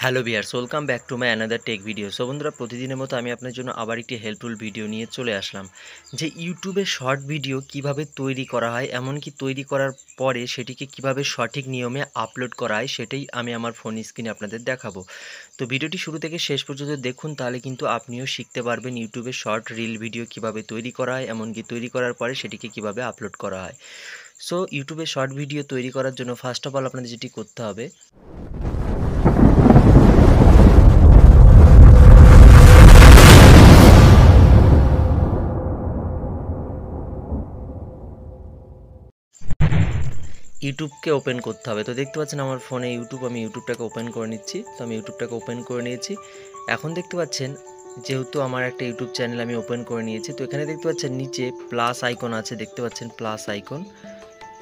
Hello viewers, welcome back to my another take video. So বন্ধুরা, প্রতিদিনের মতো আমি আপনার জন্য আবার একটি হেল্পফুল ভিডিও নিয়ে চলে আসলাম যে ইউটিউবে শর্ট ভিডিও কিভাবে তৈরি করা হয়, এমনকি তৈরি করার পরে সেটিকে কিভাবে সঠিক নিয়মে আপলোড করা হয় সেটাই আমি আমার ফোন স্ক্রিনে আপনাদের দেখাবো। তো ভিডিওটি শুরু থেকে শেষ পর্যন্ত দেখুন, তাহলে কিন্তু আপনিও শিখতে পারবেন ইউটিউবে শর্ট রিল ভিডিও কিভাবে তৈরি করা হয়, এমনকি তৈরি করার পরে সেটিকে কিভাবে আপলোড করা হয়। সো ইউটিউবে শর্ট ভিডিও তৈরি করার জন্য ফার্স্ট অফ অল আপনাদের যেটি করতে হবে, ইউটিউবকে ওপেন করতে হবে। তো দেখতে পাচ্ছেন আমার ফোনে ইউটিউব, আমি ইউটিউবটাকে ওপেন করে নিচ্ছি। তো আমি ইউটিউবটাকে ওপেন করে নিয়েছি। এখন দেখতে পাচ্ছেন যেহেতু আমার একটা ইউটিউব চ্যানেল আমি ওপেন করে নিয়েছি, তো এখানে দেখতে পাচ্ছেন নিচে প্লাস আইকন আছে, দেখতে পাচ্ছেন প্লাস আইকন,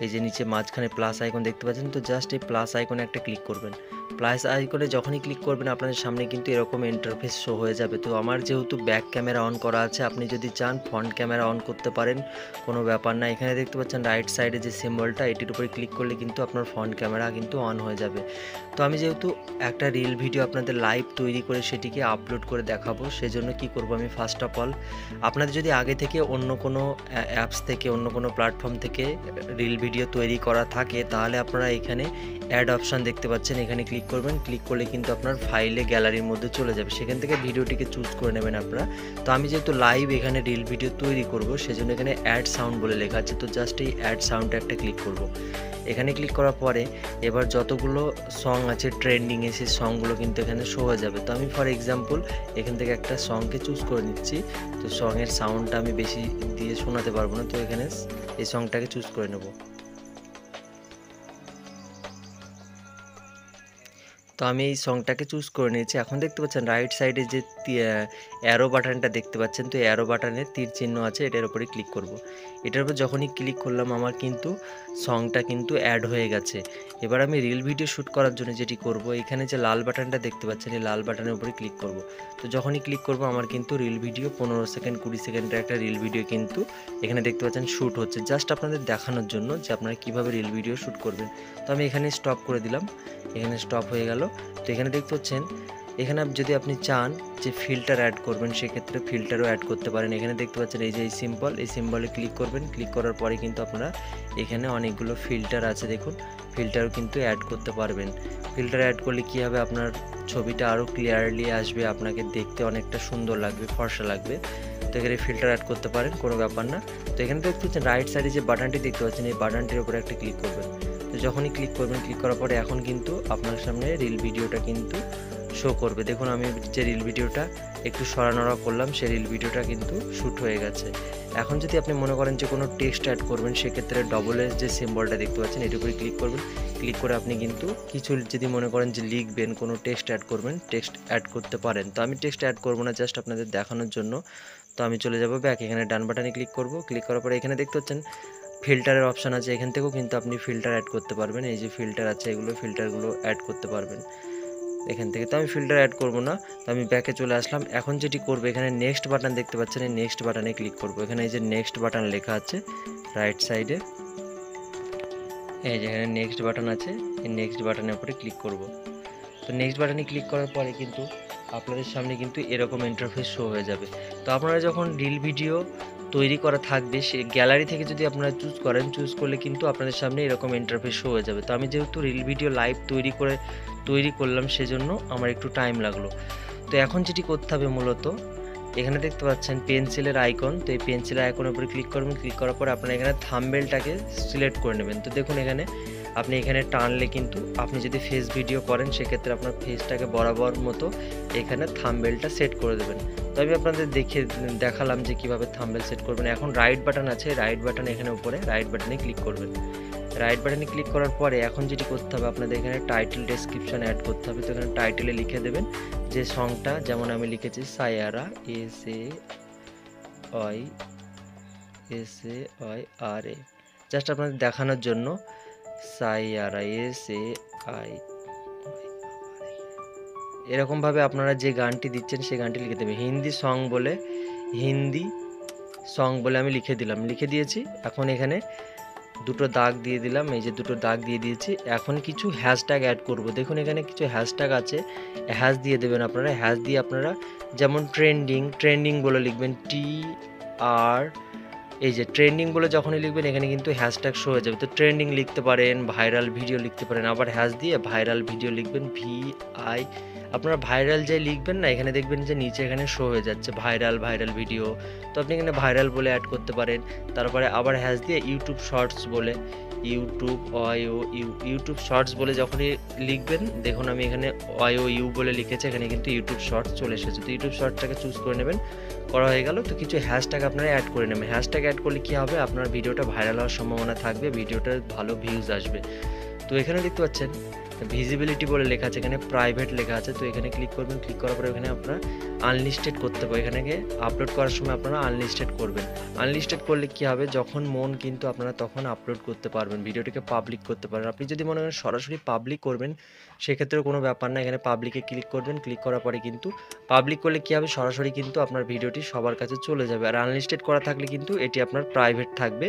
এই যে নিচে মাঝখানে প্লাস আইকন দেখতে পাচ্ছেন। তো জাস্ট এই প্লাস আইকনে একটা ক্লিক করবেন। প্লাস আইকনে যখনই ক্লিক করবেন আপনাদের সামনে কিন্তু এরকম ইন্টারফেস শো হয়ে যাবে। তো আমার যেহেতু ব্যাক ক্যামেরা অন করা আছে, আপনি যদি চান ফ্রন্ট ক্যামেরা অন করতে পারেন, কোনো ব্যাপার না। এখানে দেখতে পাচ্ছেন রাইট সাইডে যে সিম্বলটা, এটির উপরে ক্লিক করলে কিন্তু আপনার ফ্রন্ট ক্যামেরা কিন্তু অন হয়ে যাবে। তো আমি যেহেতু একটা রিল ভিডিও আপনাদের লাইভ তৈরি করে সেটিকে আপলোড করে দেখাবো, সেজন্য কি করব, আমি ফার্স্ট অফ অল আপনাদের যদি আগে থেকে অন্য কোনো অ্যাপস থেকে, অন্য কোনো প্ল্যাটফর্ম থেকে রিল ভিডিও তৈরি করা থাকে, তাহলে আপনারা এখানে অ্যাড অপশান দেখতে পাচ্ছেন, এখানে ক্লিক করবেন। ক্লিক করলে কিন্তু আপনার ফাইলে গ্যালারির মধ্যে চলে যাবে, সেখান থেকে ভিডিওটিকে চুজ করে নেবেন আপনারা। তো আমি যেহেতু লাইভ এখানে রিল ভিডিও তৈরি করব, সেজন্য এখানে অ্যাড সাউন্ড বলে লেখা আছে। তো জাস্ট এই অ্যাড সাউন্ডে একটা ক্লিক করব। এখানে ক্লিক করার পরে এবার যতগুলো সং আছে ট্রেন্ডিংয়ে, সেই সংগুলো কিন্তু এখানে শো হয়ে যাবে। তো আমি ফর এক্সাম্পল এখান থেকে একটা সংকে চুজ করে নিচ্ছি। তো সংয়ের সাউন্ডটা আমি বেশি দিয়ে শোনাতে পারবো না, তো এখানে এই সংটাকে চুজ করে নেব। তো আমি এই সংটাকে চুজ করে নিয়েছি। এখন দেখতে পাচ্ছেন রাইট সাইডে যে অ্যারো বাটনটা দেখতে পাচ্ছেন, তো অ্যারো বাটনে তীর চিহ্ন আছে, এটার উপরে ক্লিক করব। এটার উপর যখনই ক্লিক করলাম আমার কিন্তু সংটা কিন্তু অ্যাড হয়ে গেছে। এবার আমি রিল ভিডিও শ্যুট করার জন্য যেটি করব, এখানে যে লাল বাটনটা দেখতে পাচ্ছেন, এই লাল বাটনের উপরে ক্লিক করব। তো যখনই ক্লিক করব আমার কিন্তু রিল ভিডিও 15 সেকেন্ড 20 সেকেন্ডের একটা রিল ভিডিও কিন্তু এখানে দেখতে পাচ্ছেন শ্যুট হচ্ছে, জাস্ট আপনাদের দেখানোর জন্য যে আপনারা কীভাবে রিল ভিডিও শ্যুট করবেন। তো আমি এখানে স্টপ করে দিলাম, এখানে স্টপ হয়ে গেল। তো এখানে দেখতে পাচ্ছেন, এখানে যদি আপনি চান যে ফিল্টার অ্যাড করবেন, সেক্ষেত্রে ফিল্টারও অ্যাড করতে পারেন। এখানে দেখতে পাচ্ছেন এই যে এই সিম্বল, এই সিম্বলে ক্লিক করবেন। ক্লিক করার পরে কিন্তু আপনারা এখানে অনেকগুলো ফিল্টার আছে, দেখুন ফিল্টারও কিন্তু অ্যাড করতে পারবেন। ফিল্টার অ্যাড করলে কী হবে, আপনার ছবিটা আরও ক্লিয়ারলি আসবে, আপনাকে দেখতে অনেকটা সুন্দর লাগবে, ফর্সা লাগবে। তো এখানে ফিল্টার অ্যাড করতে পারেন, কোনো ব্যাপার না। তো এখানে দেখতে পাচ্ছেন রাইট সাইডে যে বাটনটি দেখতে পাচ্ছেন, এই বাটনটির উপরে একটা ক্লিক করবেন। তো যখনই ক্লিক করবেন, ক্লিক করার পরে এখন কিন্তু আপনার সামনে রিল ভিডিওটা কিন্তু শো করবে। দেখুন আমি যে রিল ভিডিওটা একটু সরানোড়া করলাম, সেই রিল ভিডিওটা কিন্তু শ্যুট হয়ে গেছে। এখন যদি আপনি মনে করেন যে কোনো টেক্সট অ্যাড করবেন, সেক্ষেত্রে ডবলের যে সিম্বলটা দেখতে পাচ্ছেন, এটির উপরে ক্লিক করবেন। ক্লিক করে আপনি কিন্তু কিছু যদি মনে করেন যে লিখবেন, কোনো টেক্সট অ্যাড করবেন, টেক্সট অ্যাড করতে পারেন। তো আমি টেক্সট অ্যাড করবো না, জাস্ট আপনাদের দেখানোর জন্য। তো আমি চলে যাব ব্যাক, এখানে ডান বাটনে ক্লিক করব। ক্লিক করার পরে এখানে দেখতে পাচ্ছেন ফিল্টারের অপশান আছে, এখান থেকেও কিন্তু আপনি ফিল্টার অ্যাড করতে পারবেন। এই যে ফিল্টার আছে, এগুলো ফিল্টারগুলো অ্যাড করতে পারবেন এখান থেকে। তো আমি ফিল্টার অ্যাড করব না, তো আমি ব্যাকে চলে আসলাম। এখন যেটি করবো, এখানে নেক্সট বাটন দেখতে পাচ্ছেন, এই নেক্সট বাটনে ক্লিক করব। এখানে এই যে নেক্সট বাটন লেখা আছে রাইট সাইডে, এই যে এখানে নেক্সট বাটন আছে, এই নেক্সট বাটনের উপরে ক্লিক করব। তো নেক্সট বাটনে ক্লিক করার পরে কিন্তু আপনাদের সামনে কিন্তু এরকম ইন্টারফেস শো হয়ে যাবে। তো আপনারা যখন রিল ভিডিও তৈরি করা থাকবে, সে গ্যালারি থেকে যদি আপনারা চুজ করেন, চুজ করলে কিন্তু আপনাদের সামনে এরকম ইন্টারফেস শো হয়ে যাবে। তো আমি যেহেতু রিল ভিডিও লাইভ তৈরি করলাম, সেজন্য আমার একটু টাইম লাগলো। তো এখন যেটি করতে হবে মূলত, এখানে দেখতে পাচ্ছেন পেন্সিলের আইকন, তো এই পেন্সিলের আইকনের উপরে ক্লিক করবেন। ক্লিক করার পর আপনারা এখানে থাম্বনেলটাকে সিলেক্ট করে নেবেন। তো দেখুন এখানে আপনি এখানে টানলে কিন্তু, আপনি যদি ফেস ভিডিও করেন, সেক্ষেত্রে আপনার ফেসটাকে বরাবর মতো এখানে থাম্বনেলটা সেট করে দেবেন। তো আমি আপনাদের দেখালাম যে কীভাবে থাম্বনেল সেট করবেন। এখন রাইট বাটন আছে, রাইট বাটন এখানে উপরে রাইট বাটনে ক্লিক করবেন। রাইট বাটনে ক্লিক করার পরে এখন যেটি করতে হবে, আপনাদের এখানে টাইটেল ডেসক্রিপশন অ্যাড করতে হবে। তো এখানে টাইটেলে লিখে দেবেন যে সংটা, যেমন আমি লিখেছি সায়ারা, SAYRA, জাস্ট আপনাদের দেখানোর জন্য, সায়ারা SAI, এরকমভাবে আপনারা যে গানটি দিচ্ছেন সেই গানটি লিখে দেবেন। হিন্দি সং বলে আমি লিখে দিলাম, লিখে দিয়েছি। এখন এখানে দুটো দাগ দিয়ে দিলাম, এই যে দুটো দাগ দিয়ে দিয়েছি। এখন কিছু হ্যাশট্যাগ অ্যাড করব। দেখুন এখানে কিছু হ্যাশট্যাগ আছে, হ্যাশ দিয়ে দেবেন আপনারা। হ্যাশ দিয়ে আপনারা যেমন ট্রেন্ডিং বলে লিখবেন, TR, এই যে ট্রেন্ডিং বলে যখনই লিখবেন এখানে কিন্তু হ্যাশট্যাগ শো হয়ে যাবে। তো ট্রেন্ডিং লিখতে পারেন, ভাইরাল ভিডিও লিখতে পারেন, আবার হ্যাশ দিয়ে ভাইরাল ভিডিও লিখবেন, VI। আপনারা ভাইরাল যে লিখবেন না, এখানে দেখবেন যে নিচে এখানে শো হয়ে যাচ্ছে ভাইরাল ভিডিও। তো আপনি এখানে ভাইরাল বলে অ্যাড করতে পারেন। তারপরে আবার হ্যাশ দিয়ে ইউটিউব শর্টস বলে, ইউটিউব শর্টস বলে যখনই লিখবেন, দেখুন আমি এখানে OIOU বলে লিখেছি, এখানে কিন্তু ইউটিউব শর্টস চলে এসেছে। তো ইউটিউব শর্টসটাকে চুজ করে নেবেন, করা হয়ে গেল। তো কিছু হ্যাশট্যাগ আপনারা অ্যাড করে নেবেন। হ্যাশট্যাগ অ্যাড করলে কী হবে, আপনার ভিডিওটা ভাইরাল হওয়ার সম্ভাবনা থাকবে, ভিডিওটার ভালো ভিউজ আসবে। তো এখানে দেখতে পাচ্ছেন ভিজিবিলিটি বলে লেখা আছে, এখানে প্রাইভেট লেখা আছে। তো এখানে ক্লিক করবেন, ক্লিক করার পরে এখানে আপনারা আনলিস্টেড করতে হবে। এখানে আপলোড করার সময় আপনারা আনলিস্টেড করবেন। আনলিস্টেড করলে কী হবে, যখন মন কিন্তু আপনারা তখন আপলোড করতে পারবেন, ভিডিওটিকে পাবলিক করতে পারবেন। আপনি যদি মনে করেন সরাসরি পাবলিক করবেন, সেক্ষেত্রেও কোনো ব্যাপার না। এখানে পাবলিকে ক্লিক করবেন, ক্লিক করার পরে কিন্তু পাবলিক করলে কী হবে, সরাসরি কিন্তু আপনার ভিডিওটি সবার কাছে চলে যাবে। আর আনলিস্টেড করা থাকলে কিন্তু এটি আপনার প্রাইভেট থাকবে,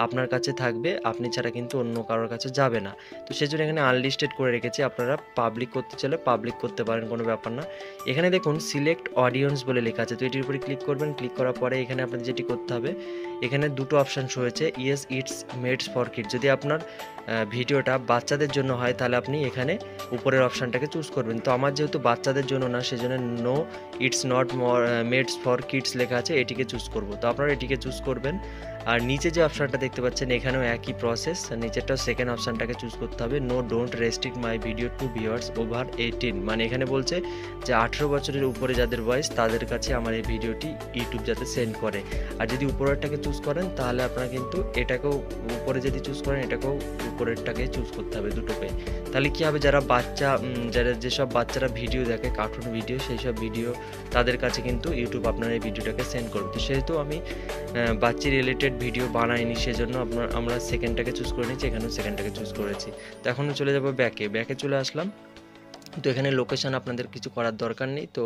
আপনার কাছে থাকবে, আপনি ছাড়া কিন্তু অন্য কারোর কাছে যাবে না। তো সেজন্য এখানে আনলিস্টেড করে রেখেছি। আপনারা পাবলিক করতে চাইলে পাবলিক করতে পারেন, কোনো ব্যাপার না। এখানে দেখুন সিলেক্ট অডিয়েন্স বলে লেখা আছে। তো এটির উপরে ক্লিক করবেন, ক্লিক করার পরে এখানে আপনাদের যেটি করতে হবে, এখানে দুটো অপশান রয়েছে, yes it's made for kids. যদি আপনার ভিডিওটা বাচ্চাদের জন্য হয় তাহলে আপনি এখানে উপরের অপশানটাকে চুজ করবেন। তো আমার যেহেতু বাচ্চাদের জন্য না, সেজন্য no it's not made for kids লেখা আছে, এটিকে চুজ করব। তো আপনারা এটিকে চুজ করবেন। আর নিচে যে অপশানটা দেখতে পাচ্ছেন এখানেও একই প্রসেস, নিচেরটাও সেকেন্ড অপশানটাকে চুজ করতে হবে, no don't restrict my video to viewers over 18। মানে এখানে বলছে যে 18 বছরের উপরে যাদের বয়স তাদের কাছে আমার এই ভিডিওটি ইউটিউব যাতে সেন্ড করে। আর যদি উপরেরটাকে চুজ করেন তাহলে আপনারা কিন্তু এটাকেও, উপরে যদি চুজ করেন এটাকেও উপরেরটাকে চুজ করতে হবে, দুটোকে। তাহলে কী হবে, যেসব বাচ্চারা ভিডিও দেখে, কার্টুন ভিডিও, সেই সব ভিডিও তাদের কাছে কিন্তু ইউটিউব আপনার এই ভিডিওটাকে সেন্ড করবে। তো সেহেতু আমি বাচ্চা রিলেটেড ভিডিও বানাইনি, সেজন্য আমরা সেকেন্ডটাকে চুজ করে নিচ্ছি, এখানেও সেকেন্ডটাকে চুজ করেছি। তো এখন চলে যাব ব্যাকে চলে আসলাম। তো এখানে লোকেশান আপনাদের কিছু করার দরকার নেই। তো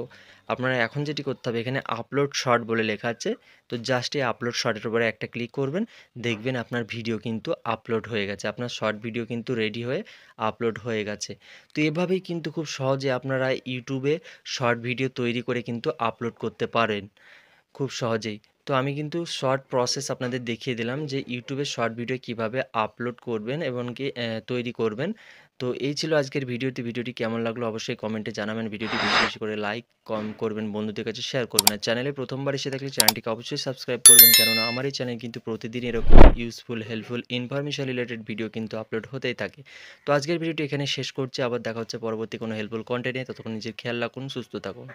আপনারা এখন যেটি করতে হবে, এখানে আপলোড শর্ট বলে লেখা আছে। তো জাস্ট এই আপলোড শর্টের উপরে একটা ক্লিক করবেন, দেখবেন আপনার ভিডিও কিন্তু আপলোড হয়ে গেছে, আপনার শর্ট ভিডিও কিন্তু রেডি হয়ে আপলোড হয়ে গেছে। তো এভাবেই কিন্তু খুব সহজে আপনারা ইউটিউবে শর্ট ভিডিও তৈরি করে কিন্তু আপলোড করতে পারেন খুব সহজেই। তো আমি কিন্তু শর্ট প্রসেস আপনাদের দেখিয়ে দিলাম যে ইউটিউবে শর্ট ভিডিও কিভাবে আপলোড করবেন এবং কি তৈরি করবেন। তো এই ছিল আজকের ভিডিওটি কেমন লাগলো অবশ্যই কমেন্টে জানাবেন। ভিডিওটি বেশি করে লাইক করবেন, বন্ধুদের কাছে শেয়ার করবেন। আর চ্যানেলে প্রথমবার এসে থাকলে চ্যানেলটিকে অবশ্যই সাবস্ক্রাইব করবেন, কেননা আমার এই চ্যানেল কিন্তু প্রতিদিন এরকম useful, helpful, information related video কিন্তু আপলোড হতেই থাকে। তো আজকের ভিডিওটি এখানে শেষ করছি, আবার দেখা হচ্ছে পরবর্তী কোনো হেল্পফুল কন্টেন্ট নিয়ে। ততক্ষণ নিজের খেয়াল রাখুন, সুস্থ থাকুন।